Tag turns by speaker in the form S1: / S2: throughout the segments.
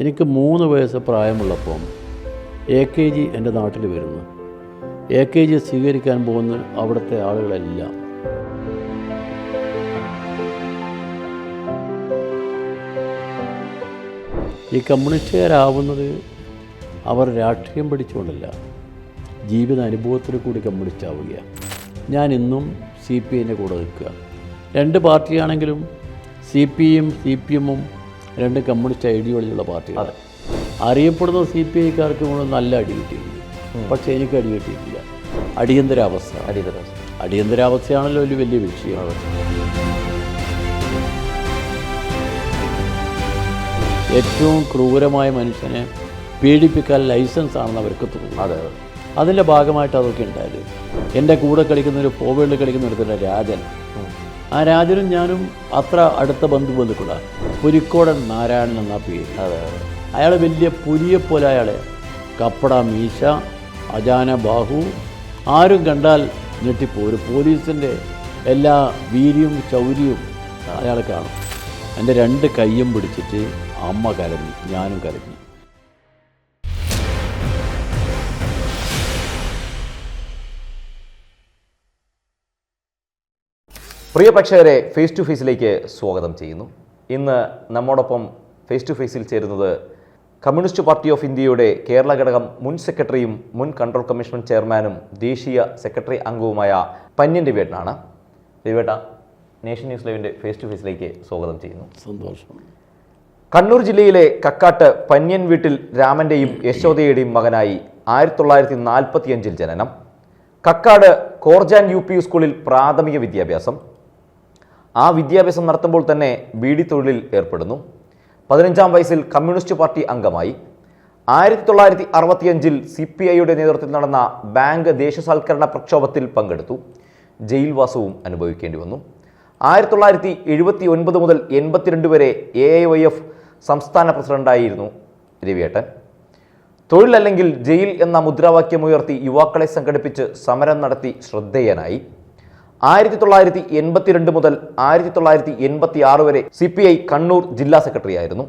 S1: എനിക്ക് 3 വയസ്സ് പ്രായമുള്ളപ്പം AKG എൻ്റെ നാട്ടിൽ വരുന്നു. AKG സ്വീകരിക്കാൻ പോകുന്ന അവിടുത്തെ ആളുകളെല്ലാം ഈ കമ്മ്യൂണിസ്റ്റുകാരാവുന്നത് അവർ രാഷ്ട്രീയം പഠിച്ചുകൊണ്ടല്ല, ജീവിത അനുഭവത്തിൽ കൂടി കമ്മ്യൂണിസ്റ്റാവുകയാണ്. ഞാൻ ഇന്നും CPIൻ്റെ കൂടെ നിൽക്കുക. 2 പാർട്ടിയാണെങ്കിലും CPIയും CPM-ഉം 2 കമ്മ്യൂണിസ്റ്റ് ഐഡിയോളജിയുള്ള പാർട്ടികളാണ്. അറിയപ്പെടുന്ന CPIക്കാർക്ക് നല്ല അടി കിട്ടിയിട്ടുണ്ട്, പക്ഷേ എനിക്ക് അടി കിട്ടിയിട്ടില്ല. അടിയന്തരാവസ്ഥയാണല്ലോ ഒരു വലിയ വിഷയം. ഏറ്റവും ക്രൂരമായ മനുഷ്യനെ പീഡിപ്പിക്കാൻ ലൈസൻസ് ആണെന്ന് അവർക്ക് തോന്നുന്നു. അതിൻ്റെ ഭാഗമായിട്ട് അതൊക്കെ ഉണ്ടായത്. എൻ്റെ കൂടെ കളിക്കുന്ന ഒരു ഫോർവേഡിൽ കളിക്കുന്ന ഒരുത്തൻ്റെ രാജൻ, ആ രാജനും ഞാനും അത്ര അടുത്ത ബന്ധുക്കളാണ്. പുലിക്കോടൻ നാരായണൻ എന്നാ പേര്. അയാൾ വലിയ പുലിയെപ്പോലെ, അയാളെ കപ്പട മീശ, അജാന ബാഹു, ആരും കണ്ടാൽ ഞെട്ടിപ്പോരും. പോലീസിൻ്റെ എല്ലാ വീര്യവും ചൗര്യവും അയാൾ കാണും. എൻ്റെ 2 കയ്യും പിടിച്ചിട്ട് അമ്മ കരഞ്ഞു, ഞാനും കരഞ്ഞു.
S2: പ്രിയ പ്രേക്ഷകരെ, ഫേസ് ടു ഫേസിലേക്ക് സ്വാഗതം ചെയ്യുന്നു. ഇന്ന് നമ്മോടൊപ്പം ഫേസ് ടു ഫേസിൽ ചേരുന്നത് കമ്മ്യൂണിസ്റ്റ് പാർട്ടി ഓഫ് ഇന്ത്യയുടെ കേരള ഘടകം മുൻ സെക്രട്ടറിയും മുൻ കൺട്രോൾ കമ്മീഷൻ ചെയർമാനും ദേശീയ സെക്രട്ടറി അംഗവുമായ പന്ന്യൻ രവിയേട്ടനാണ്. രവിയേട്ട, നേഷൻ ന്യൂസ് ലൈവിൻ്റെ ഫേസ് ടു ഫേസിലേക്ക് സ്വാഗതം ചെയ്യുന്നു.
S1: സന്തോഷം.
S2: കണ്ണൂർ ജില്ലയിലെ കക്കാട്ട് പന്ന്യൻ വീട്ടിൽ രാമൻ്റെയും യശോദയുടെയും മകനായി 1945 ജനനം. കക്കാട് കോർജാൻ UP സ്കൂളിൽ പ്രാഥമിക വിദ്യാഭ്യാസം. ആ വിദ്യാഭ്യാസം നടത്തുമ്പോൾ തന്നെ ബീഡി തൊഴിലിൽ ഏർപ്പെടുന്നു. 15-ാം വയസ്സിൽ കമ്മ്യൂണിസ്റ്റ് പാർട്ടി അംഗമായി. 1965 CPIയുടെ നേതൃത്വത്തിൽ നടന്ന ബാങ്ക് ദേശസാൽക്കരണ പ്രക്ഷോഭത്തിൽ പങ്കെടുത്തു. ജയിൽവാസവും അനുഭവിക്കേണ്ടി വന്നു. 1979 മുതൽ 82 വരെ AIYF സംസ്ഥാന പ്രസിഡന്റായിരുന്നു രവിയേട്ടൻ. തൊഴിലല്ലെങ്കിൽ ജയിൽ എന്ന മുദ്രാവാക്യമുയർത്തി യുവാക്കളെ സംഘടിപ്പിച്ച് സമരം നടത്തി ശ്രദ്ധേയനായി. 1982 മുതൽ 1986 വരെ CPI കണ്ണൂർ ജില്ലാ സെക്രട്ടറി ആയിരുന്നു.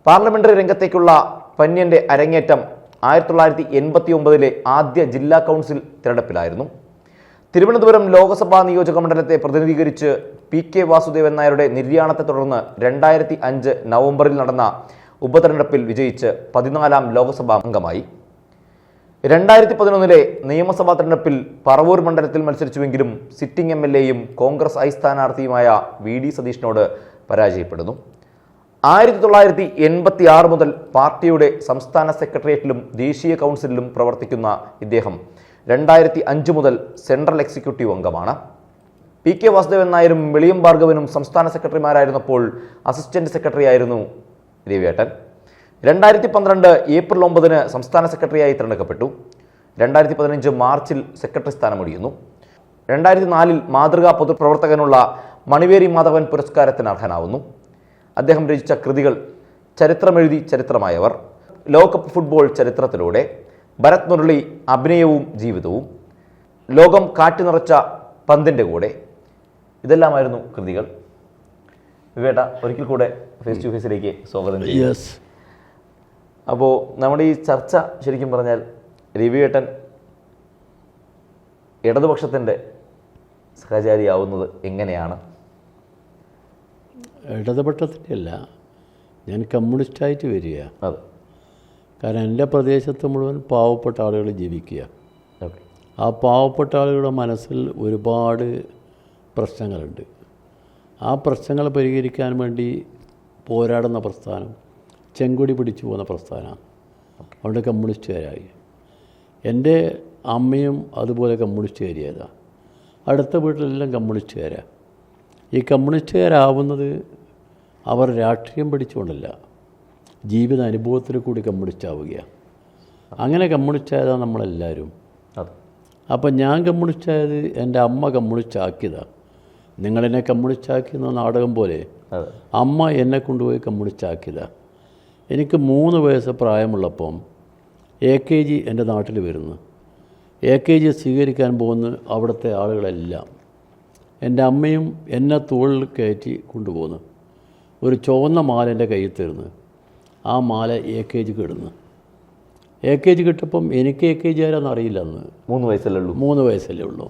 S2: പാർലമെന്ററി രംഗത്തേക്കുള്ള പന്ന്യന്റെ അരങ്ങേറ്റം 1989 ആദ്യ ജില്ലാ കൗൺസിൽ തിരഞ്ഞെടുപ്പിലായിരുന്നു. തിരുവനന്തപുരം ലോക്സഭാ നിയോജക മണ്ഡലത്തെ പ്രതിനിധീകരിച്ച് PK വാസുദേവൻ നായരുടെ നിര്യാണത്തെ തുടർന്ന് 2005 നവംബറിൽ നടന്ന ഉപതെരഞ്ഞെടുപ്പിൽ വിജയിച്ച് 14-ാം ലോക്സഭാ അംഗമായി. 2011 നിയമസഭാ തെരഞ്ഞെടുപ്പിൽ പറവൂർ മണ്ഡലത്തിൽ മത്സരിച്ചുവെങ്കിലും സിറ്റിംഗ് MLAയും കോൺഗ്രസ് സ്ഥാനാർത്ഥിയുമായ VD സതീഷിനോട് പരാജയപ്പെടുന്നു. 1986 മുതൽ പാർട്ടിയുടെ സംസ്ഥാന സെക്രട്ടേറിയറ്റിലും ദേശീയ കൗൺസിലിലും പ്രവർത്തിക്കുന്ന ഇദ്ദേഹം 2005 മുതൽ സെൻട്രൽ എക്സിക്യൂട്ടീവ് അംഗമാണ്. PK വാസുദേവൻ നായരും വെളിയം ഭാർഗവനും സംസ്ഥാന സെക്രട്ടറിമാരായിരുന്നപ്പോൾ അസിസ്റ്റന്റ് സെക്രട്ടറി ആയിരുന്നു രവിയേട്ടൻ. 2012 ഏപ്രിൽ 9 സംസ്ഥാന സെക്രട്ടറിയായി തിരഞ്ഞെടുക്കപ്പെട്ടു. 2015 മാർച്ചിൽ സെക്രട്ടറി സ്ഥാനമൊഴിയുന്നു. 2004 മാതൃകാ പൊതുപ്രവർത്തകനുള്ള മണിവേരി മാധവൻ പുരസ്കാരത്തിന് അർഹനാവുന്നു. അദ്ദേഹം രചിച്ച കൃതികൾ ചരിത്രമെഴുതി ചരിത്രമായവർ, ലോകകപ്പ് ഫുട്ബോൾ ചരിത്രത്തിലൂടെ, ഭരത് മുരളി അഭിനയവും ജീവിതവും, ലോകം കാറ്റി നിറച്ച പന്തിൻ്റെ കൂടെ, ഇതെല്ലാമായിരുന്നു കൃതികൾ. വിവേട്ട, ഒരിക്കൽ കൂടെ ഫേസ് ടു ഫേസിലേക്ക് സ്വാഗതം ചെയ്യും. അപ്പോൾ നമ്മുടെ ഈ ചർച്ച ശരിക്കും പറഞ്ഞാൽ രവിയേട്ടൻ ഇടതുപക്ഷത്തിൻ്റെ സഹചാരിയാവുന്നത് എങ്ങനെയാണ്?
S1: ഇടതുപക്ഷത്തിൻ്റെ അല്ല, ഞാൻ കമ്മ്യൂണിസ്റ്റായിട്ട് വരിക.
S2: അതെ.
S1: കാരണം എൻ്റെ പ്രദേശത്ത് മുഴുവൻ പാവപ്പെട്ട ആളുകൾ ജീവിക്കുക. ആ പാവപ്പെട്ട ആളുകളുടെ മനസ്സിൽ ഒരുപാട് പ്രശ്നങ്ങളുണ്ട്. ആ പ്രശ്നങ്ങൾ പരിഹരിക്കാൻ വേണ്ടി പോരാടുന്ന പ്രസ്ഥാനം ചെങ്കൊടി പിടിച്ചു പോകുന്ന പ്രസ്ഥാനമാണ്. അവിടെ കമ്മ്യൂണിസ്റ്റുകാരായി. എൻ്റെ അമ്മയും അതുപോലെ കമ്മ്യൂണിസ്റ്റുകാരിയതാണ്. അടുത്ത വീട്ടിലെല്ലാം കമ്മ്യൂണിസ്റ്റുകാരാണ്. ഈ കമ്മ്യൂണിസ്റ്റുകാരാവുന്നത് അവർ രാഷ്ട്രീയം പഠിച്ചുകൊണ്ടല്ല, ജീവിത അനുഭവത്തിൽ കൂടി കമ്മ്യൂണിസ്റ്റാവുകയാണ്. അങ്ങനെ കമ്മ്യൂണിസ്റ്റായതാണ് നമ്മളെല്ലാവരും. അപ്പം ഞാൻ കമ്മ്യൂണിസ്റ്റായത് എൻ്റെ അമ്മ കമ്മ്യൂണിസ്റ്റാക്കിയതാണ്. നിങ്ങളെന്നെ കമ്മ്യൂണിസ്റ്റാക്കിയെന്ന നാടകം പോലെ അമ്മ എന്നെ കൊണ്ടുപോയി കമ്മ്യൂണിസ്റ്റാക്കിയതാണ്. എനിക്ക് 3 വയസ്സ് പ്രായമുള്ളപ്പം AKG എൻ്റെ നാട്ടിൽ വരുന്നു. AKG സ്വീകരിക്കാൻ പോകുന്ന അവിടുത്തെ ആളുകളെല്ലാം എൻ്റെ അമ്മയും എന്നെ തോളിൽ കയറ്റി കൊണ്ടുപോകുന്നു. ഒരു ചുവന്ന മാല എൻ്റെ കയ്യിൽ തരുന്നു. ആ മാല AKG ഇടുന്നു. AKG ഇട്ടപ്പം എനിക്ക് AKG ആരാന്ന് അറിയില്ല അന്ന്.
S2: 3 വയസ്സല്ലേ ഉള്ളൂ.
S1: 3 വയസ്സല്ലേ ഉള്ളൂ.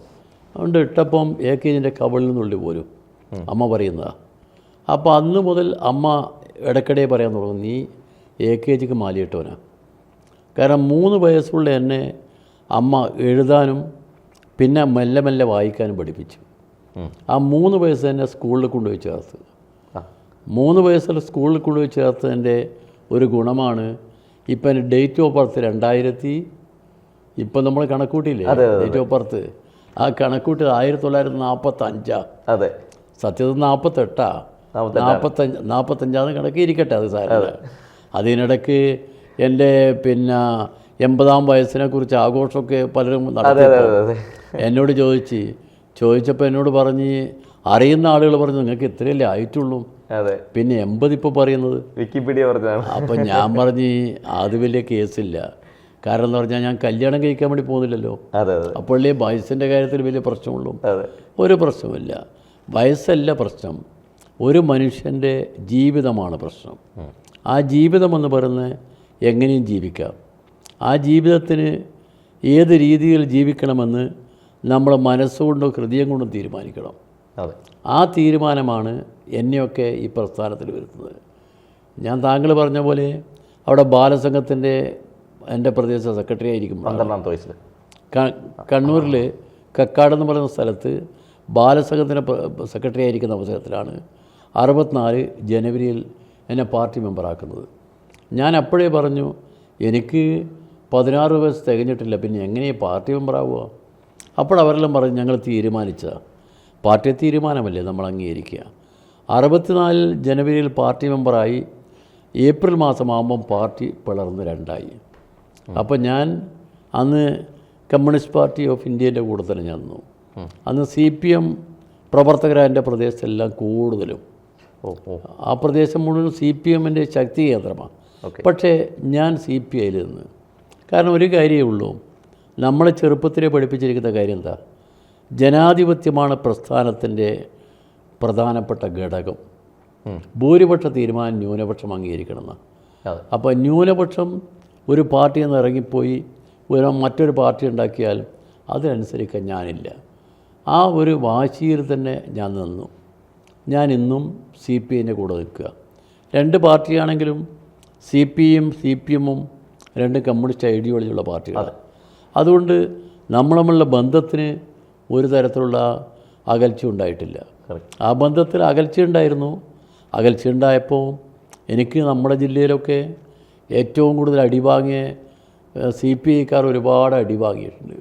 S1: അതുകൊണ്ട് ഇട്ടപ്പം AKGൻ്റെ കവളിൽ നിന്നുള്ളി പോലും അമ്മ പറയുന്നതാണ്. അപ്പോൾ അന്ന് മുതൽ അമ്മ ഇടയ്ക്കിടെ പറയാൻ തുടങ്ങും, നീ AKGക്ക് മാലയിട്ടവനാ. കാരണം 3 വയസ്സുള്ള എന്നെ അമ്മ എഴുതാനും പിന്നെ മെല്ലെ മെല്ലെ വായിക്കാനും പഠിപ്പിച്ചു. ആ 3 വയസ്സ് തന്നെ സ്കൂളിൽ കൊണ്ടുപോയി ചേർത്ത്. 3 വയസ്സിൽ സ്കൂളിൽ കൊണ്ടുപോയി ചേർത്തതിൻ്റെ ഒരു ഗുണമാണ് ഇപ്പം എൻ്റെ ഡേറ്റ് ഓഫ് ബർത്ത് 2000 ഇപ്പം നമ്മൾ കണക്കൂട്ടിയില്ലേ ഡേറ്റ് ഓഫ് ബർത്ത്, ആ കണക്കൂട്ടി 1945.
S2: അതെ,
S1: സത്യത്തിൽ 48, 45 കണക്ക് ഇരിക്കട്ടെ, അത് സാരമില്ല. അതിനിടയ്ക്ക് എൻ്റെ പിന്നെ 80-ാം വയസ്സിനെ കുറിച്ച് ആഘോഷമൊക്കെ പലരും നടത്തി. എന്നോട് ചോദിച്ചപ്പോൾ എന്നോട് പറഞ്ഞ്, അറിയുന്ന ആളുകൾ പറഞ്ഞു നിങ്ങൾക്ക് ഇത്രയല്ലേ ആയിട്ടുള്ളൂ, പിന്നെ 80 ഇപ്പോൾ പറയുന്നത്
S2: വിക്കിപീഡിയ പറഞ്ഞാണ്.
S1: അപ്പം ഞാൻ പറഞ്ഞ് അത് വലിയ കേസില്ല. കാരണം എന്ന് പറഞ്ഞാൽ ഞാൻ കല്യാണം കഴിക്കാൻ വേണ്ടി പോകുന്നില്ലല്ലോ. അപ്പോഴേ വയസ്സിൻ്റെ കാര്യത്തിൽ വലിയ പ്രശ്നമുള്ളൂ. ഒരു പ്രശ്നമില്ല, വയസ്സല്ല പ്രശ്നം, ഒരു മനുഷ്യൻ്റെ ജീവിതമാണ് പ്രശ്നം. ആ ജീവിതമെന്ന് പറയുന്നത് എങ്ങനെയും ജീവിക്കാം. ആ ജീവിതത്തിന് ഏത് രീതിയിൽ ജീവിക്കണമെന്ന് നമ്മൾ മനസ്സുകൊണ്ടോ ഹൃദയം കൊണ്ടും തീരുമാനിക്കണം. ആ തീരുമാനമാണ് എന്നെയൊക്കെ ഈ പ്രസ്ഥാനത്തിൽ വരുത്തുന്നത്. ഞാൻ താങ്കൾ പറഞ്ഞ പോലെ അവിടെ ബാലസംഘത്തിൻ്റെ എൻ്റെ പ്രദേശ സെക്രട്ടറി ആയിരിക്കും.
S2: 12-ാമത്തെ വയസ്സിൽ
S1: കണ്ണൂരിൽ കക്കാടെന്ന് പറയുന്ന സ്ഥലത്ത് ബാലസംഘത്തിൻ്റെ സെക്രട്ടറി ആയിരിക്കുന്ന അവസരത്തിലാണ് 64 ജനുവരിയിൽ എന്നെ പാർട്ടി മെമ്പറാക്കുന്നത്. ഞാൻ അപ്പോഴേ പറഞ്ഞു, എനിക്ക് 16 വയസ്സ് തികഞ്ഞിട്ടില്ല, പിന്നെ എങ്ങനെയാണ് പാർട്ടി മെമ്പറാവുക? അപ്പോൾ അവരെല്ലാം പറഞ്ഞു, ഞങ്ങൾ തീരുമാനിച്ച പാർട്ടി തീരുമാനമല്ലേ നമ്മൾ അംഗീകരിക്കുക. 64 ജനുവരിയിൽ പാർട്ടി മെമ്പറായി. ഏപ്രിൽ മാസമാകുമ്പം പാർട്ടി പിളർന്ന് 2ആയി. അപ്പം ഞാൻ അന്ന് കമ്മ്യൂണിസ്റ്റ് പാർട്ടി ഓഫ് ഇന്ത്യൻ്റെ കൂടെ തന്നെ ഞാൻ നിന്നു. അന്ന് CPM പ്രവർത്തകരായ എൻ്റെ പ്രദേശത്തെല്ലാം കൂടുതലും, ആ പ്രദേശം മുഴുവൻ CPMൻ്റെ ശക്തി കേന്ദ്രമാണ്. പക്ഷേ ഞാൻ CPIയിൽ നിന്ന്. കാരണം ഒരു കാര്യമേ ഉള്ളൂ, നമ്മളെ ചെറുപ്പത്തിലെ പഠിപ്പിച്ചിരിക്കുന്ന കാര്യം എന്താ? ജനാധിപത്യമാണ് പ്രസ്ഥാനത്തിൻ്റെ പ്രധാനപ്പെട്ട ഘടകം. ഭൂരിപക്ഷ തീരുമാനം ന്യൂനപക്ഷം അംഗീകരിക്കണമെന്ന്. അപ്പോൾ ന്യൂനപക്ഷം ഒരു പാർട്ടിയിൽ നിന്ന് ഇറങ്ങിപ്പോയി മറ്റൊരു പാർട്ടി ഉണ്ടാക്കിയാൽ അതിനനുസരിക്കാൻ ഞാനില്ല. ആ ഒരു വാശിയിൽ തന്നെ ഞാൻ നിന്നു. ഞാൻ ഇന്നും CPIൻ്റെ കൂടെ നിൽക്കുക. 2 പാർട്ടിയാണെങ്കിലും CPM-ഉം 2 കമ്മ്യൂണിസ്റ്റ് ഐഡിയോളജിയുള്ള പാർട്ടികളാണ്. അതുകൊണ്ട് നമ്മളുള്ള ബന്ധത്തിന് ഒരു തരത്തിലുള്ള അകൽച്ച ഉണ്ടായിട്ടില്ല. ആ ബന്ധത്തിൽ അകൽച്ചയുണ്ടായിരുന്നു. അകൽച്ചയുണ്ടായപ്പോൾ എനിക്ക് നമ്മുടെ ജില്ലയിലൊക്കെ ഏറ്റവും കൂടുതൽ അടിവാങ്ങിയ CPIക്കാർ ഒരുപാട് അടിവാങ്ങിയിട്ടുണ്ട്.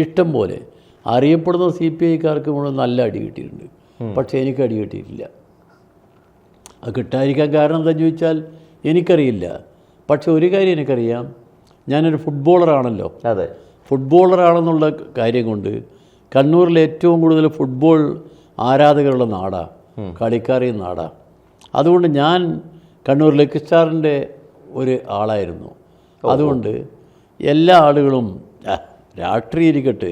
S1: ഇഷ്ടം പോലെ അറിയപ്പെടുന്ന CPIക്കാർക്ക് മുഴുവൻ നല്ല അടി കിട്ടിയിട്ടുണ്ട്. പക്ഷേ എനിക്ക് അടി കിട്ടിയിട്ടില്ല. അത് കിട്ടാതിരിക്കാൻ കാരണം എന്താണെന്ന് ചോദിച്ചാൽ എനിക്കറിയില്ല. പക്ഷെ ഒരു കാര്യം എനിക്കറിയാം, ഞാനൊരു ഫുട്ബോളറാണല്ലോ. ഫുട്ബോളറാണെന്നുള്ള കാര്യം കൊണ്ട് കണ്ണൂരിൽ ഏറ്റവും കൂടുതൽ ഫുട്ബോൾ ആരാധകരുള്ള നാടാണ്, കളിക്കാരെയും നാടാണ്. അതുകൊണ്ട് ഞാൻ കണ്ണൂർ ലക്കി സ്റ്റാറിൻ്റെ ഒരു ആളായിരുന്നു. അതുകൊണ്ട് എല്ലാ ആളുകളും രാഷ്ട്രീയം ഇരിക്കട്ടെ,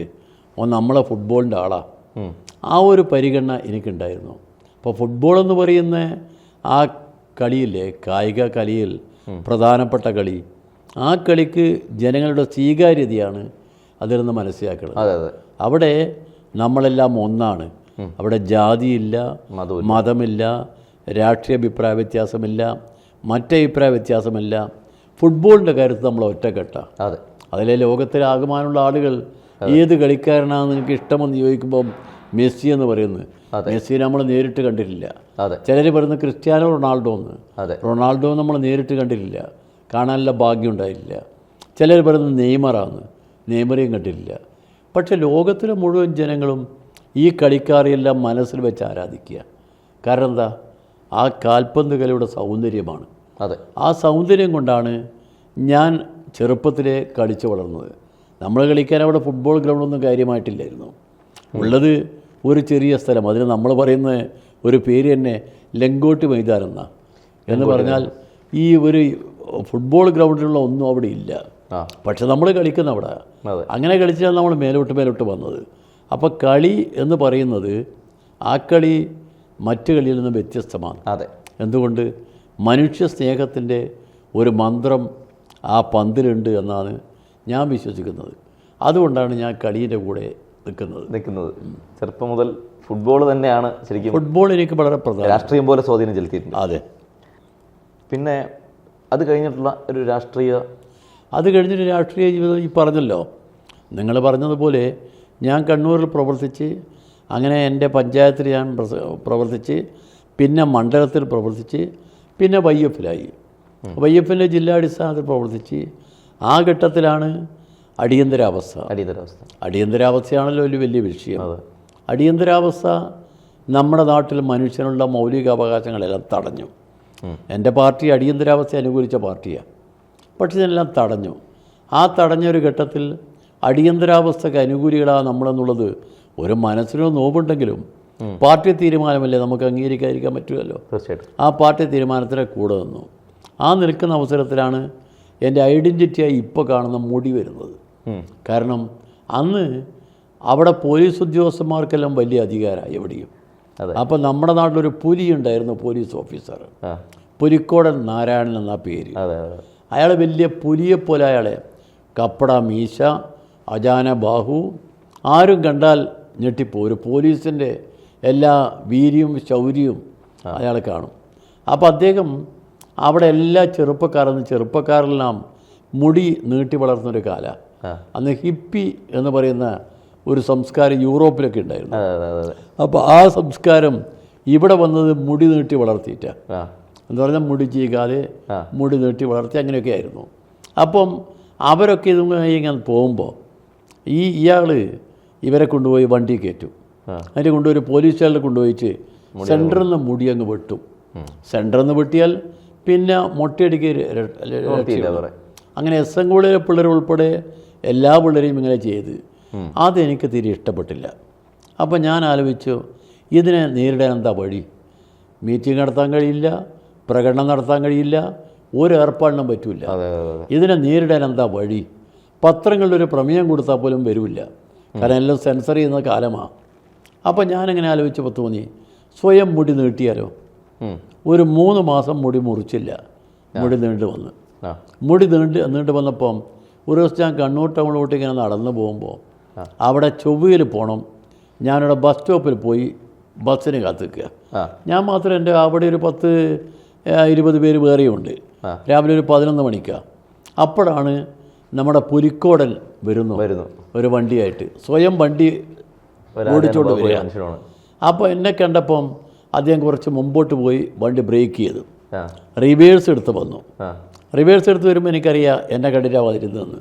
S1: നമ്മളെ ഫുട്ബോളിൻ്റെ ആളാണ്, ആ ഒരു പരിഗണന എനിക്കുണ്ടായിരുന്നു. അപ്പോൾ ഫുട്ബോൾ എന്ന് പറയുന്ന ആ കളിയില്ലേ, കായിക കളിയിൽ പ്രധാനപ്പെട്ട കളി, ആ കളിക്ക് ജനങ്ങളുടെ സ്വീകാര്യതയാണ് അതിൽ നിന്ന് മനസ്സിലാക്കുന്നത്. അവിടെ നമ്മളെല്ലാം ഒന്നാണ്. അവിടെ ജാതിയില്ല, മതമില്ല, രാഷ്ട്രീയ അഭിപ്രായ വ്യത്യാസമില്ല, മറ്റഭിപ്രായ വ്യത്യാസമില്ല. ഫുട്ബോളിൻ്റെ കാര്യത്തിൽ നമ്മൾ ഒറ്റക്കെട്ടാണ്. അതിലെ ലോകത്തിലെ ആകമാനമുള്ള ആളുകൾ ഏത് കളിക്കാരനാണ് നിങ്ങൾക്ക് ഇഷ്ടമെന്ന് ചോദിക്കുമ്പം മെസ്സി എന്ന് പറയുന്നത്. മെസ്സി നമ്മൾ നേരിട്ട് കണ്ടിട്ടില്ല. ചിലർ പറയുന്നത് ക്രിസ്ത്യാനോ റൊണാൾഡോ എന്ന്. റൊണാൾഡോ നമ്മൾ നേരിട്ട് കണ്ടിട്ടില്ല, കാണാനുള്ള ഭാഗ്യം ഉണ്ടായിട്ടില്ല. ചിലർ പറയുന്നത് നെയ്മറാന്ന്, നെയ്മറേയും കണ്ടിട്ടില്ല. പക്ഷെ ലോകത്തിലെ മുഴുവൻ ജനങ്ങളും ഈ കളിക്കാരെയെല്ലാം മനസ്സിൽ വെച്ച് ആരാധിക്കുക. കാരണം എന്താ? ആ കാൽപന്ത് കളിയുടെ സൗന്ദര്യമാണ്. ആ സൗന്ദര്യം കൊണ്ടാണ് ഞാൻ ചെറുപ്പത്തിലെ കളിച്ച് വളർന്നത്. നമ്മൾ കളിക്കാൻ അവിടെ ഫുട്ബോൾ ഗ്രൗണ്ടൊന്നും കാര്യമായിട്ടില്ലായിരുന്നു. ഉള്ളത് ഒരു ചെറിയ സ്ഥലം, അതിന് നമ്മൾ പറയുന്ന ഒരു പേര് തന്നെ ലങ്കോട്ടി മൈതാനം എന്നാണ്. എന്ന് പറഞ്ഞാൽ ഈ ഒരു ഫുട്ബോൾ ഗ്രൗണ്ടിലുള്ള ഒന്നും അവിടെ ഇല്ല. പക്ഷെ നമ്മൾ കളിക്കുന്ന അവിടെ. അങ്ങനെ കളിച്ചാൽ നമ്മൾ മേലോട്ട് വന്നത്. അപ്പോൾ കളി എന്ന് പറയുന്നത് ആ കളി മറ്റു കളിയിൽ നിന്ന് വ്യത്യസ്തമാണ്. എന്തുകൊണ്ട്? മനുഷ്യ സ്നേഹത്തിൻ്റെ ഒരു മന്ത്രം ആ പന്തിലുണ്ട് എന്നാണ് ഞാൻ വിശ്വസിക്കുന്നത്. അതുകൊണ്ടാണ് ഞാൻ കളീൻ്റെ കൂടെ നിൽക്കുന്നത്.
S2: ചെറുപ്പം മുതൽ ഫുട്ബോൾ തന്നെയാണ് ശരിക്കും.
S1: ഫുട്ബോൾ എനിക്ക് വളരെ പ്രധാനം.
S2: രാഷ്ട്രീയം പോലെ സ്വാധീനം ചെലുത്തിയിട്ടുണ്ട്.
S1: അതെ.
S2: പിന്നെ അത് കഴിഞ്ഞിട്ടുള്ള ഒരു രാഷ്ട്രീയ ജീവിതം
S1: ഈ പറഞ്ഞല്ലോ, നിങ്ങൾ പറഞ്ഞതുപോലെ ഞാൻ കണ്ണൂരിൽ പ്രവർത്തിച്ച്, അങ്ങനെ എൻ്റെ പഞ്ചായത്തിൽ ഞാൻ പ്രവർത്തിച്ച്, പിന്നെ മണ്ഡലത്തിൽ പ്രവർത്തിച്ച്, പിന്നെ YF-ലായി. YF-ൻ്റെ ജില്ലാടിസ്ഥാനത്തിൽ പ്രവർത്തിച്ച്. ആ ഘട്ടത്തിലാണ് അടിയന്തരാവസ്ഥയാണല്ലോ ഒരു വലിയ വിഷയം. അടിയന്തരാവസ്ഥ നമ്മുടെ നാട്ടിൽ മനുഷ്യനുള്ള മൗലികാവകാശങ്ങളെല്ലാം തടഞ്ഞു. എൻ്റെ പാർട്ടി അടിയന്തരാവസ്ഥ അനുകൂലിച്ച പാർട്ടിയാണ്. പക്ഷേ ഇതെല്ലാം തടഞ്ഞു. ആ തടഞ്ഞൊരു ഘട്ടത്തിൽ അടിയന്തരാവസ്ഥക്ക് അനുകൂലികളാണ് നമ്മളെന്നുള്ളത് ഒരു മനസ്സിനോ നോവുണ്ടെങ്കിലും പാർട്ടി തീരുമാനമല്ലേ, നമുക്ക് അംഗീകരിക്കാതിരിക്കാൻ പറ്റുമല്ലോ.
S2: തീർച്ചയായിട്ടും
S1: ആ പാർട്ടി തീരുമാനത്തിന് കൂടെ നിന്നു. ആ നിൽക്കുന്ന അവസരത്തിലാണ് എൻ്റെ ഐഡൻറ്റിറ്റിയായി ഇപ്പോൾ കാണുന്ന മുടി വരുന്നത്. കാരണം അന്ന് അവിടെ പോലീസ് ഉദ്യോഗസ്ഥന്മാർക്കെല്ലാം വലിയ അധികാരമായി എവിടെയും. അപ്പം നമ്മുടെ നാട്ടിലൊരു പുലിയുണ്ടായിരുന്നു, പോലീസ് ഓഫീസർ, പുലിക്കോടൻ നാരായണൻ എന്ന പേര്. അയാൾ വലിയ പുലിയെപ്പോലെ, അയാളെ കപ്പട മീശ, അജാന ബാഹു, ആരും കണ്ടാൽ ഞെട്ടിപ്പോ. ഒരു പോലീസിൻ്റെ എല്ലാ വീര്യവും ശൗര്യവും അയാൾ കാണും. അപ്പോൾ അദ്ദേഹം അവിടെ എല്ലാ ചെറുപ്പക്കാരെല്ലാം മുടി നീട്ടി വളർന്നൊരു കാലമാണ്. അന്ന് ഹിപ്പി എന്ന് പറയുന്ന ഒരു സംസ്കാരം യൂറോപ്പിലൊക്കെ ഉണ്ടായിരുന്നു. അപ്പോൾ ആ സംസ്കാരം ഇവിടെ വന്നത് മുടി നീട്ടി വളർത്തിയിട്ടാണ്. എന്ന് പറഞ്ഞാൽ മുടി ചീകാതെ മുടി നീട്ടി വളർത്തി അങ്ങനെയൊക്കെ ആയിരുന്നു. അപ്പം അവരൊക്കെ ഇങ്ങനെ പോകുമ്പോൾ ഇയാൾ ഇവരെ കൊണ്ടുപോയി വണ്ടി കയറ്റും. അതിൻ്റെ കൊണ്ടുപോയി പോലീസ് സ്റ്റേഷനിൽ കൊണ്ടുപോയിട്ട് സെൻറ്ററിൽ നിന്ന് മുടി അങ്ങ് വെട്ടും. സെൻറ്ററിൽ നിന്ന് വെട്ടിയാൽ പിന്നെ മൊട്ടയടിക്ക് അങ്ങനെ SM കോളേജിലെ പിള്ളേർ ഉൾപ്പെടെ എല്ലാ പിള്ളേരെയും ഇങ്ങനെ ചെയ്ത് അതെനിക്ക് തീരെ ഇഷ്ടപ്പെട്ടില്ല. അപ്പം ഞാൻ ആലോചിച്ചു, ഇതിനെ നേരിടാൻ എന്താ വഴി? മീറ്റിംഗ് നടത്താൻ കഴിയില്ല, പ്രകടനം നടത്താൻ കഴിയില്ല, ഒരു ഏർപ്പാടിനും പറ്റില്ല. ഇതിനെ നേരിടാൻ എന്താ വഴി? പത്രങ്ങളിലൊരു പ്രമേയം കൊടുത്താൽ പോലും വരില്ല, കാരണം എല്ലാം സെൻസർ ചെയ്യുന്ന കാലമാണ്. അപ്പം ഞാനിങ്ങനെ ആലോചിച്ചപ്പോൾ തോന്നി, സ്വയം മുടി നീട്ടിയാലോ? ഒരു 3 മാസം മുടി മുറിച്ചില്ല, മുടി നീണ്ടു വന്ന്. മുടി നീണ്ടു വന്നപ്പം ഒരു ദിവസം ഞാൻ കണ്ണൂർ ടൗണിലോട്ട് ഇങ്ങനെ നടന്നു പോകുമ്പോൾ അവിടെ ചൊവ്വയിൽ പോകണം. ഞാനിവിടെ ബസ് സ്റ്റോപ്പിൽ പോയി ബസ്സിന് കാത്തിക്കുക. ഞാൻ മാത്രം, എൻ്റെ അവിടെ ഒരു 10-20 പേര് വേറെയുണ്ട്. രാവിലെ ഒരു 11 മണിക്കാണ്. അപ്പോഴാണ് നമ്മുടെ പുലിക്കോടൻ വരുന്നു ഒരു വണ്ടിയായിട്ട്, സ്വയം വണ്ടി ഓടിച്ചോണ്ട് വരിക. അപ്പോൾ എന്നെ കണ്ടപ്പം അദ്ദേഹം കുറച്ച് മുമ്പോട്ട് പോയി വണ്ടി ബ്രേക്ക് ചെയ്തു, റിവേഴ്സ് എടുത്ത് വന്നു. റിവേഴ്സ് എടുത്ത് വരുമ്പോൾ എനിക്കറിയാം എന്നെ കണ്ടിട്ടാണ് വരുന്നതെന്ന്.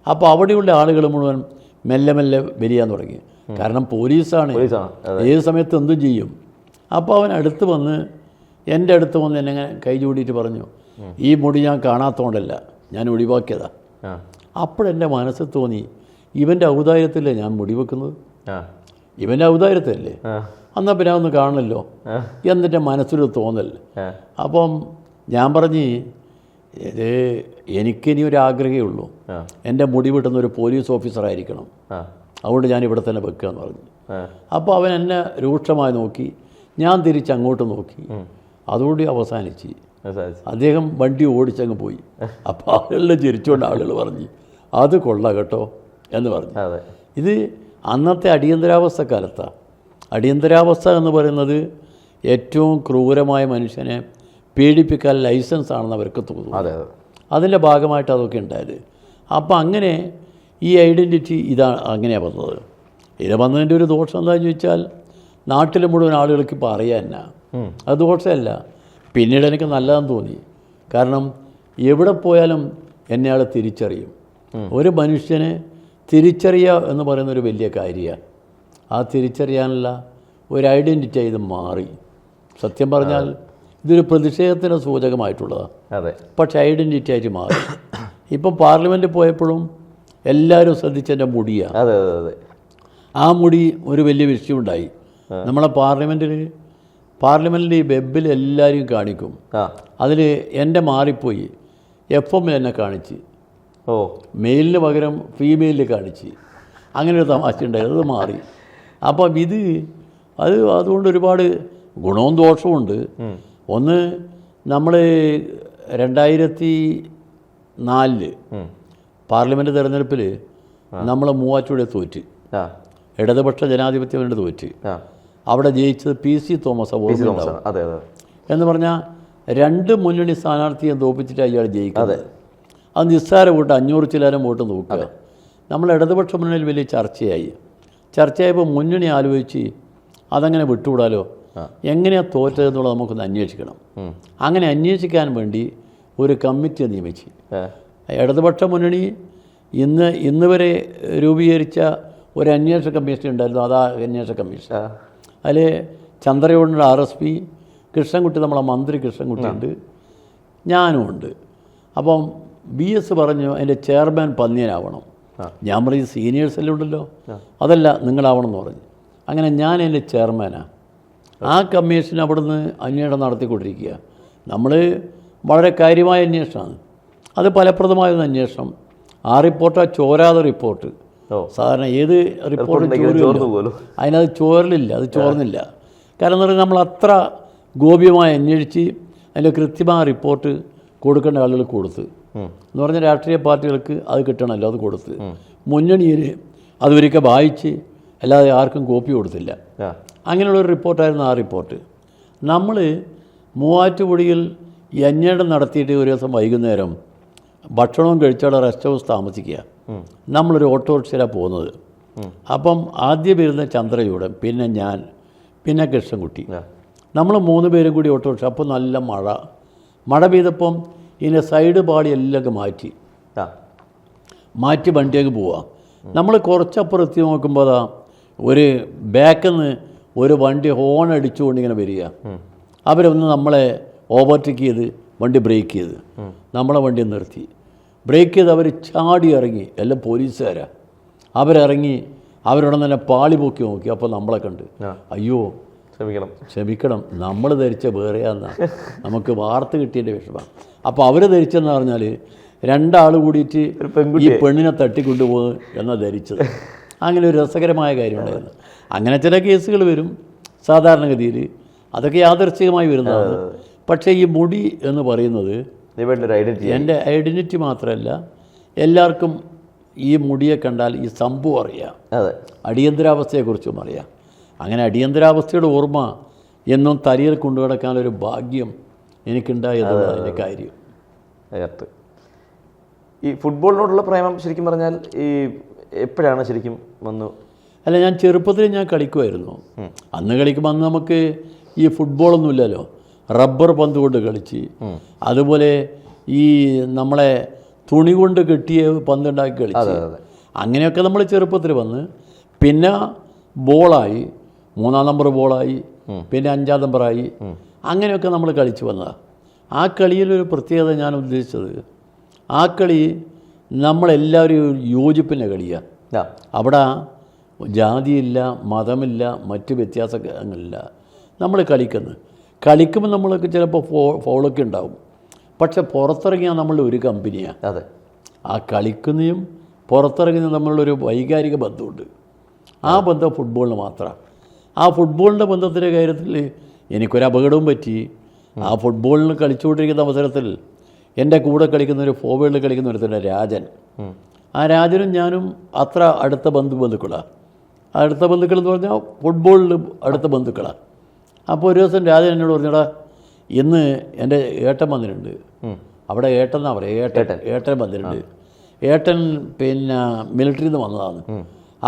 S1: അപ്പോൾ അവിടെയുള്ള ആളുകൾ മുഴുവൻ മെല്ലെ മെല്ലെ വരിയാൻ തുടങ്ങി. കാരണം പോലീസാണ്, ഏത് സമയത്ത് എന്തും ചെയ്യും. അപ്പോൾ അവൻ അടുത്ത് വന്ന് എൻ്റെ അടുത്ത് വന്ന് എന്നെ കൈ ചൂടിയിട്ട് പറഞ്ഞു, ഈ മുടി ഞാൻ കാണാത്തതുകൊണ്ടല്ല, ഞാൻ ഒഴിവാക്കിയതാ. അപ്പോഴെൻ്റെ മനസ്സിൽ തോന്നി, ഇവൻ്റെ ഔദാര്യത്തിലല്ലേ ഞാൻ മുടി വെക്കുന്നത്, ഇവൻ്റെ ഔദാര്യത്തിലല്ലേ, എന്നാൽ പിന്നെ ഒന്ന് കാണണമല്ലോ എന്നിട്ട് മനസ്സിലൊരു തോന്നൽ. അപ്പം ഞാൻ പറഞ്ഞ്, ഇത് എനിക്കിനി ഒരു ആഗ്രഹമേ ഉള്ളൂ, എൻ്റെ മുടി വെട്ടുന്ന ഒരു പോലീസ് ഓഫീസറായിരിക്കണം, അതുകൊണ്ട് ഞാൻ ഇവിടെ തന്നെ വെക്കുക എന്ന് പറഞ്ഞു. അപ്പോൾ അവൻ എന്നെ രൂക്ഷമായി നോക്കി, ഞാൻ തിരിച്ചങ്ങോട്ട് നോക്കി, അതുകൂടി അവസാനിച്ച് അദ്ദേഹം വണ്ടി ഓടിച്ചങ്ങ് പോയി. അപ്പോൾ ആളുകളിൽ ചിരിച്ചുകൊണ്ട് ആളുകൾ പറഞ്ഞു, അത് കൊള്ളാം കേട്ടോ എന്ന് പറഞ്ഞു. ഇത് അന്നത്തെ അടിയന്തരാവസ്ഥ കാലത്താണ്. അടിയന്തരാവസ്ഥ എന്ന് പറയുന്നത് ഏറ്റവും ക്രൂരമായ മനുഷ്യനെ പീഡിപ്പിക്കാൻ ലൈസൻസ് ആണെന്ന് അവർക്ക് തോന്നുന്നു. അതിൻ്റെ ഭാഗമായിട്ട് അതൊക്കെ ഉണ്ടായത്. അപ്പോൾ അങ്ങനെ ഈ ഐഡൻറ്റിറ്റി അങ്ങനെയാണ് വന്നത്. ഇത് വന്നതിൻ്റെ ഒരു ദോഷം എന്താണെന്ന് ചോദിച്ചാൽ, നാട്ടിലെ മുഴുവൻ ആളുകൾക്ക് ഇപ്പോൾ അറിയാൻ തന്നെ അത് ദോഷമല്ല, പിന്നീട് എനിക്ക് നല്ലതെന്ന് തോന്നി. കാരണം എവിടെ പോയാലും എന്നെ ആൾ തിരിച്ചറിയും. ഒരു മനുഷ്യനെ തിരിച്ചറിയുക എന്ന് പറയുന്നൊരു വലിയ കാര്യമാണ്. ആ തിരിച്ചറിയാനുള്ള ഒരു ഐഡൻറ്റിറ്റി ഇത് മാറി. സത്യം പറഞ്ഞാൽ ഇതൊരു പ്രതിഷേധത്തിന് സൂചകമായിട്ടുള്ളതാണ്, പക്ഷേ ഐഡൻറ്റിറ്റി ആയിട്ട് മാറി. ഇപ്പം പാർലമെൻറ്റിൽ പോയപ്പോഴും എല്ലാവരും ശ്രദ്ധിച്ചെൻ്റെ മുടിയാണ്. ആ മുടി ഒരു വലിയ വിഷയമുണ്ടായി. നമ്മളെ പാർലമെൻറ്റിൽ ഈ വെബിൽ എല്ലാവരും കാണിക്കും. അതിൽ എൻ്റെ മാറിപ്പോയി, FM-ൽ എന്നെ കാണിച്ച്, മെയിലിന് പകരം ഫീമെയിലിൽ കാണിച്ച്, അങ്ങനെ ഒരു തമാശ ഉണ്ടായിരുന്നു. അത് മാറി. അപ്പം അതുകൊണ്ട് ഒരുപാട് ഗുണവും ദോഷവും ഉണ്ട്. ഒന്ന്, നമ്മൾ 2004 പാർലമെൻറ്റ് തെരഞ്ഞെടുപ്പിൽ നമ്മൾ മൂവാറ്റുപുഴ തോറ്റ്, ഇടതുപക്ഷ ജനാധിപത്യം വേണ്ടി തോറ്റ്. അവിടെ ജയിച്ചത് PC തോമസ് എന്ന് പറഞ്ഞാൽ 2 മുന്നണി സ്ഥാനാർത്ഥിയെ തോപ്പിച്ചിട്ട് അയാൾ ജയിക്കുന്നത്. അത് നിസ്സാര വോട്ട് 500 ചില്ലാനം വോട്ട് നോക്കുക. നമ്മൾ ഇടതുപക്ഷ മുന്നണിയിൽ വലിയ ചർച്ചയായപ്പോൾ മുന്നണി ആലോചിച്ച് അതങ്ങനെ വിട്ടുകൂടാലോ, എങ്ങനെയാണ് തോറ്റതെന്നുള്ളത് നമുക്കൊന്ന് അന്വേഷിക്കണം. അങ്ങനെ അന്വേഷിക്കാൻ വേണ്ടി ഒരു കമ്മിറ്റിയെ നിയമിച്ച് ഇടതുപക്ഷ മുന്നണി ഇന്ന് വരെ രൂപീകരിച്ച ഒരു അന്വേഷണ കമ്മീഷൻ ഉണ്ടായിരുന്നു. അതാ അന്വേഷണ കമ്മീഷൻ. അതിൽ ചന്ദ്രയോടിൻ്റെ RSP, കൃഷ്ണൻകുട്ടി, നമ്മളെ മന്ത്രി കൃഷ്ണൻകുട്ടിയുണ്ട്, ഞാനും ഉണ്ട്. അപ്പം BS പറഞ്ഞു അതിൻ്റെ ചെയർമാൻ പന്നിയനാവണം. ഞാൻ പറയും സീനിയേഴ്സ് എല്ലാം ഉണ്ടല്ലോ, അതല്ല നിങ്ങളാവണം എന്ന് പറഞ്ഞു. അങ്ങനെ ഞാൻ അതിൻ്റെ ചെയർമാനാണ്. ആ കമ്മീഷൻ അവിടുന്ന് അന്വേഷണം നടത്തിക്കൊണ്ടിരിക്കുക. നമ്മൾ വളരെ കാര്യമായ അന്വേഷണമാണ്, അത് ഫലപ്രദമായൊരു അന്വേഷണം. ആ റിപ്പോർട്ടാണ് ചോരാതെ റിപ്പോർട്ട്. സാധാരണ ഏത് റിപ്പോർട്ടും അതിനത് ചോരലില്ല, അത് ചോർന്നില്ല. കാരണം എന്ന് പറഞ്ഞാൽ നമ്മൾ അത്ര ഗോപ്യമായി അന്വേഷിച്ച് അതിൻ്റെ കൃത്യമായ റിപ്പോർട്ട് കൊടുക്കേണ്ട ആളുകൾ കൊടുത്ത് എന്ന് പറഞ്ഞാൽ രാഷ്ട്രീയ പാർട്ടികൾക്ക് അത് കിട്ടണമല്ലോ, അത് കൊടുത്ത് മുന്നണിയിൽ അതൊരിക്കൽ വായിച്ച് അല്ലാതെ ആർക്കും കോപ്പി കൊടുത്തില്ല. അങ്ങനെയുള്ളൊരു റിപ്പോർട്ടായിരുന്നു ആ റിപ്പോർട്ട്. നമ്മൾ മൂവാറ്റുപുഴയിൽ ഈ അന്വേഷണം നടത്തിയിട്ട് ഒരു ദിവസം വൈകുന്നേരം ഭക്ഷണവും കഴിച്ചവിടെ റെസ്റ്റ് ഹൗസ് താമസിക്കുക. നമ്മളൊരു ഓട്ടോറിക്ഷയിലാണ് പോകുന്നത്. അപ്പം ആദ്യം വരുന്ന ചന്ദ്രചൂടൻ, പിന്നെ ഞാൻ, പിന്നെ കൃഷ്ണൻകുട്ടി, നമ്മൾ 3 പേരും കൂടി ഓട്ടോറിക്ഷ. അപ്പോൾ നല്ല മഴ പെയ്തപ്പം ഇതിൻ്റെ സൈഡ് പാടി എല്ലാം മാറ്റി വണ്ടിയൊക്കെ പോവാം. നമ്മൾ കുറച്ചപ്പുറം എത്തി നോക്കുമ്പോൾ അതാ ഒരു ബാക്കിൽ നിന്ന് ഒരു വണ്ടി ഹോൺ അടിച്ചുകൊണ്ട് ഇങ്ങനെ വരിക. അവരൊന്ന് നമ്മളെ ഓവർടേക്ക് ചെയ്ത് വണ്ടി ബ്രേക്ക് ചെയ്ത് നമ്മളെ വണ്ടി നിർത്തി. ബ്രേക്ക് ചെയ്ത് അവർ ചാടി ഇറങ്ങി, എല്ലാം പോലീസുകാരാണ്. അവരിറങ്ങി അവരോട് തന്നെ പാളി പൊക്കി നോക്കി. അപ്പോൾ നമ്മളെ കണ്ട് അയ്യോ ക്ഷമിക്കണം നമ്മൾ ധരിച്ച വേറെയാന്നാണ് നമുക്ക് വാർത്ത കിട്ടിയതിൻ്റെ വിഷമം. അപ്പോൾ അവർ ധരിച്ചെന്ന് പറഞ്ഞാൽ 2 ആൾ കൂടിയിട്ട് ഈ പെണ്ണിനെ തട്ടിക്കൊണ്ടുപോകുന്നു എന്നാണ് ധരിച്ചത്. അങ്ങനെ ഒരു രസകരമായ കാര്യമുണ്ടായിരുന്നു. അങ്ങനെ ചില കേസുകൾ വരും സാധാരണഗതിയിൽ, അതൊക്കെ യാദൃച്ഛികമായി വരുന്നതാണ്. പക്ഷേ ഈ മുടി എന്ന് പറയുന്നത് എൻ്റെ ഐഡൻറ്റിറ്റി മാത്രമല്ല, എല്ലാവർക്കും ഈ മുടിയെ കണ്ടാൽ ഈ സംഭവം അറിയാം, അടിയന്തരാവസ്ഥയെക്കുറിച്ചും അറിയാം. അങ്ങനെ അടിയന്തരാവസ്ഥയുടെ ഓർമ്മ എന്നും തലയിൽ കൊണ്ടുകിടക്കാനൊരു ഭാഗ്യം എനിക്കുണ്ടായതാണ് അതിൻ്റെ കാര്യം.
S2: ഈ ഫുട്ബോളിനോടുള്ള പ്രേമം ശരിക്കും പറഞ്ഞാൽ ഈ എപ്പോഴാണ് ശരിക്കും വന്നു?
S1: അല്ല, ഞാൻ ചെറുപ്പത്തിൽ ഞാൻ കളിക്കുമായിരുന്നു. അന്ന് കളിക്കുമ്പോൾ അന്ന് നമുക്ക് ഈ ഫുട്ബോളൊന്നുമില്ലല്ലോ, റബ്ബർ പന്ത് കൊണ്ട് കളിച്ച്, അതുപോലെ ഈ നമ്മളെ തുണി കൊണ്ട് കെട്ടിയ പന്തുണ്ടാക്കി കളിച്ച്, അങ്ങനെയൊക്കെ നമ്മൾ ചെറുപ്പത്തിൽ വന്ന് പിന്നെ ബോളായി, 3-ാം നമ്പർ ബോളായി, പിന്നെ 5-ാം നമ്പറായി, അങ്ങനെയൊക്കെ നമ്മൾ കളിച്ച് വന്നതാണ്. ആ കളിയിലൊരു പ്രത്യേകത ഞാൻ ഉദ്ദേശിച്ചത്, ആ കളി നമ്മളെല്ലാവരും യോജിപ്പിൻ്റെ കളിയാണ്. അവിടെ ജാതിയില്ല, മതമില്ല, മറ്റ് വ്യത്യാസങ്ങളില്ല. നമ്മൾ കളിക്കുമ്പോൾ നമ്മളൊക്കെ ചിലപ്പോൾ ഫൗളൊക്കെ ഉണ്ടാവും. പക്ഷെ പുറത്തിറങ്ങിയാൽ നമ്മളുടെ ഒരു കമ്പനിയാണ്. ആ കളിക്കുന്നതും പുറത്തിറങ്ങുന്നതും തമ്മിലുള്ളൊരു വൈകാരിക ബന്ധമുണ്ട്. ആ ബന്ധം ഫുട്ബോളിന് മാത്രമാണ്. ആ ഫുട്ബോളിൻ്റെ ബന്ധത്തിൻ്റെ കാര്യത്തിൽ എനിക്കൊരു അപകടവും പറ്റി. ആ ഫുട്ബോളിന് കളിച്ചുകൊണ്ടിരിക്കുന്ന അവസരത്തിൽ എൻ്റെ കൂടെ കളിക്കുന്നൊരു ഫോർവേഡിൽ കളിക്കുന്ന ഒരുത്തന്നെ രാജൻ. ആ രാജനും ഞാനും അത്ര അടുത്ത ബന്ധുക്കളാണ്. അടുത്ത ബന്ധുക്കൾ എന്ന് പറഞ്ഞാൽ ഫുട്ബോളിൽ അടുത്ത ബന്ധുക്കളാണ്. അപ്പോൾ ഒരു ദിവസം രാജൻ എന്നോട് പറഞ്ഞടാ, ഇന്ന് എൻ്റെ ഏട്ടൻ വന്നിട്ടുണ്ട്. അവിടെ ഏട്ടൻ എന്നാ പറയുക, ഏട്ടൻ വന്നിട്ടുണ്ട്. ഏട്ടൻ പിന്നെ മിലിറ്ററിയിൽ നിന്ന് വന്നതാണ്.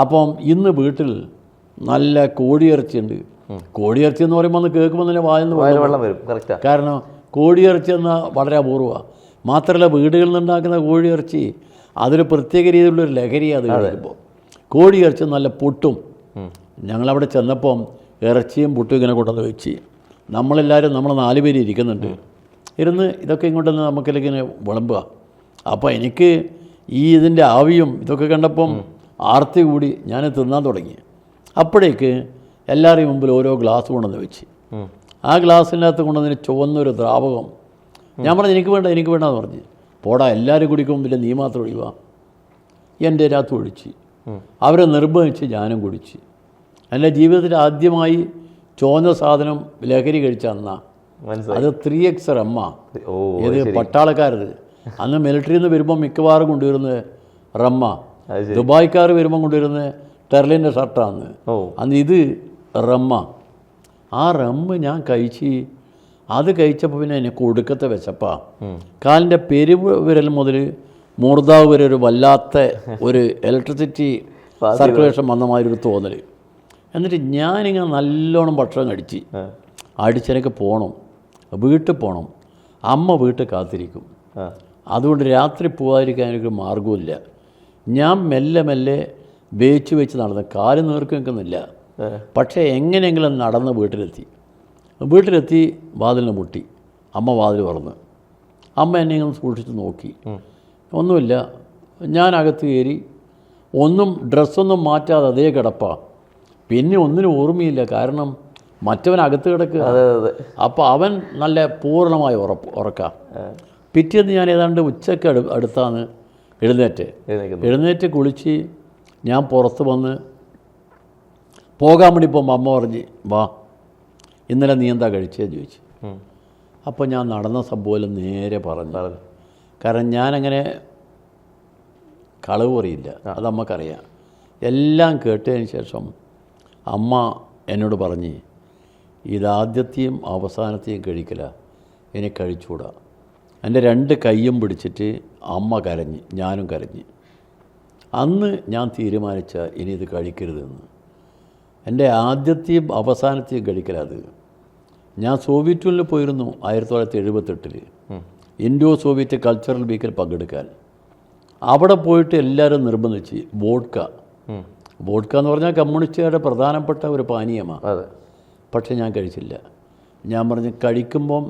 S1: അപ്പം ഇന്ന് വീട്ടിൽ നല്ല കോഴിയിറച്ചിയുണ്ട്. കോഴിയിറച്ചി എന്ന് പറയുമ്പോൾ അന്ന് കേൾക്കുമ്പോൾ തന്നെ വായന്ന് വെള്ളം വരും. കാരണം കോഴിയിറച്ചി എന്നാൽ വളരെ അപൂർവമാണ്. മാത്രമല്ല വീടുകളിൽ നിന്നുണ്ടാക്കുന്ന കോഴിയിറച്ചി അതൊരു പ്രത്യേക രീതിയിലുള്ളൊരു ലഹരിയാണ്. അത് കഴിക്കുമ്പോൾ കോഴിയിറച്ചി നല്ല പൊട്ടും. ഞങ്ങളവിടെ ചെന്നപ്പം ഇറച്ചിയും പുട്ടും ഇങ്ങനെ കൊണ്ടുവന്ന് വെച്ച് നമ്മളെല്ലാവരും നമ്മൾ 4 പേര് ഇരിക്കുന്നുണ്ട്. ഇതൊക്കെ ഇങ്ങോട്ടൊന്ന് നമുക്കിങ്ങനെ വിളമ്പുക. അപ്പോൾ എനിക്ക് ഇതിൻ്റെ ആവിയും ഇതൊക്കെ കണ്ടപ്പം ആർത്തി കൂടി ഞാൻ തിന്നാൻ തുടങ്ങി. അപ്പോഴേക്ക് എല്ലാവരുടെയും മുമ്പിൽ ഓരോ ഗ്ലാസ് കൊണ്ടുവന്ന് വെച്ച്, ആ ഗ്ലാസ്സിനകത്ത് കൊണ്ടുവന്നതിന് ചുവന്നൊരു ദ്രാവകം. ഞാൻ പറഞ്ഞു എനിക്ക് വേണ്ടെന്ന് പറഞ്ഞ്, പോടാ എല്ലാവരും കുടിക്കും, പിന്നെ നീ മാത്രം ഒഴിവാ. എൻ്റെ രാത്രി ഒഴിച്ച് അവരെ നിർബന്ധിച്ച് ഞാനും കുടിച്ച്. എൻ്റെ ജീവിതത്തിൽ ആദ്യമായി ചുവന്ന സാധനം ലഹരി കഴിച്ച അന്നാ. അത് 3X റമ്മ. ഇത് പട്ടാളക്കാരത്. അന്ന് മിലിറ്ററിയിൽ നിന്ന് വരുമ്പോൾ മിക്കവാറും കൊണ്ടുവരുന്നത് റമ്മ. ദുബായ്ക്കാർ വരുമ്പോൾ കൊണ്ടുവരുന്നത് ടെർലിൻ്റെ ഷർട്ടാണ്. അന്ന് ഇത് റമ്മ. ആ റമ്മ് ഞാൻ കഴിച്ച് അത് കഴിച്ചപ്പോൾ പിന്നെ എനിക്ക് ഒടുക്കത്തെ വിശപ്പാ. കാലിൻ്റെ പെരുവിരൽ മുതൽ മൂർധാവ് വരെ ഒരു വല്ലാത്ത ഒരു ഇലക്ട്രിസിറ്റി സർക്കുലേഷൻ വന്ന മാതിരി ഒരു തോന്നൽ. എന്നിട്ട് ഞാനിങ്ങനെ നല്ലോണം ഭക്ഷണം അടിച്ചെനിക്ക് പോകണം, വീട്ടിൽ പോകണം. അമ്മ വീട്ടിൽ കാത്തിരിക്കും. അതുകൊണ്ട് രാത്രി പോകാതിരിക്കാൻ എനിക്കൊരു മാർഗവുമില്ല. ഞാൻ മെല്ലെ മെല്ലെ വെച്ച് നടന്ന് കാല് നേർക്ക് നിൽക്കുന്നില്ല. പക്ഷേ എങ്ങനെയെങ്കിലും നടന്ന് വീട്ടിലെത്തി വാതിലിന് മുട്ടി. അമ്മ വാതിൽ തുറന്ന്. അമ്മ എന്നെ ഇങ്ങനെ സൂക്ഷിച്ച് നോക്കി. ഒന്നുമില്ല. ഞാൻ അകത്ത് കയറി. ഡ്രസ്സൊന്നും മാറ്റാതെ അതേ കിടപ്പാ. പിന്നെ ഒന്നിനും ഓർമ്മയില്ല. കാരണം മറ്റവൻ അകത്ത് കിടക്കുക. അപ്പോൾ അവൻ നല്ല പൂർണ്ണമായി ഉറക്കാം. പിറ്റേന്ന് ഞാൻ ഏതാണ്ട് ഉച്ചയ്ക്ക് അടുത്താണ് എഴുന്നേറ്റ് കുളിച്ച് ഞാൻ പുറത്ത് വന്ന് പോകാൻ വേണ്ടി പോകുമ്പോൾ അമ്മ പറഞ്ഞ്, വാ ഇന്നലെ നീ എന്താ കഴിച്ചതെന്ന് ചോദിച്ചു. അപ്പോൾ ഞാൻ നടന്ന സംഭവം നേരെ പറഞ്ഞു. കാരണം ഞാനങ്ങനെ കളവ് പറയില്ല, അത് അമ്മക്കറിയാം. എല്ലാം കേട്ടതിന് ശേഷം അമ്മ എന്നോട് പറഞ്ഞ്, ഇതാദ്യത്തെയും അവസാനത്തെയും കഴിക്കല, ഇനി കഴിച്ചുകൂടാ. എൻ്റെ 2 കൈയും പിടിച്ചിട്ട് അമ്മ കരഞ്ഞ്, ഞാനും കരഞ്ഞ്. അന്ന് ഞാൻ തീരുമാനിച്ച ഇനി ഇത് കഴിക്കരുതെന്ന്. എൻ്റെ ആദ്യത്തെയും അവസാനത്തെയും കഴിക്കലത്. ഞാൻ സോവിയറ്റ് യൂണിയനിൽ പോയിരുന്നു 1978 ഇൻഡോ സോവിയറ്റ് കൾച്ചറൽ വീക്കിൽ പങ്കെടുക്കാൻ. അവിടെ പോയിട്ട് എല്ലാവരും നിർബന്ധിച്ച് വോഡ്ക എന്ന് പറഞ്ഞാൽ കമ്മ്യൂണിസ്റ്റുകാരുടെ പ്രധാനപ്പെട്ട ഒരു പാനീയമാണ്. പക്ഷേ ഞാൻ കഴിച്ചില്ല. ഞാൻ പറഞ്ഞ് കഴിക്കുമ്പം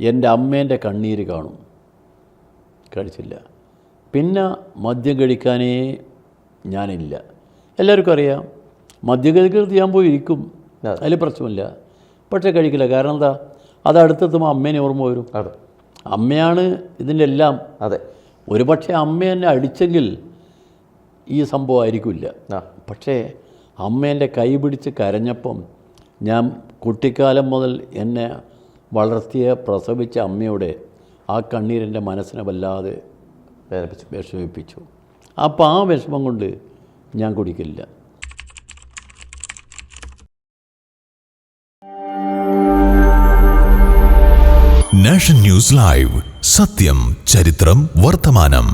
S1: എൻ്റെ അമ്മേൻ്റെ കണ്ണീര് കാണും. കഴിച്ചില്ല. പിന്നെ മദ്യം കഴിക്കാനേ ഞാനില്ല. എല്ലാവർക്കും അറിയാം, മദ്യം കഴിക്കരുത് ഞാൻ പോയി ഇരിക്കും, അതിൽ പ്രശ്നമില്ല. പക്ഷേ കഴിക്കില്ല. കാരണം എന്താ, അത് അടുത്തെത്തുമ്പോൾ അമ്മേനെ ഓർമ്മ വരും. അമ്മയാണ് ഇതിൻ്റെ എല്ലാം. ഒരു പക്ഷേ അമ്മ എന്നെ അടിച്ചെങ്കിൽ ഈ സംഭവം ആയിരിക്കില്ല. പക്ഷേ അമ്മേൻ്റെ കൈ പിടിച്ച് കരഞ്ഞപ്പം ഞാൻ കുട്ടിക്കാലം മുതൽ എന്നെ പ്രസവിച്ച അമ്മയുടെ ആ കണ്ണീരെൻ്റെ മനസ്സിനെ വല്ലാതെ വിഷമിപ്പിച്ചു. അപ്പോൾ ആ വിഷമം കൊണ്ട് ഞാൻ കുടിക്കില്ല.
S3: നാഷൻ ന്യൂസ് ലൈവ്, സത്യം, ചരിത്രം, വർത്തമാനം.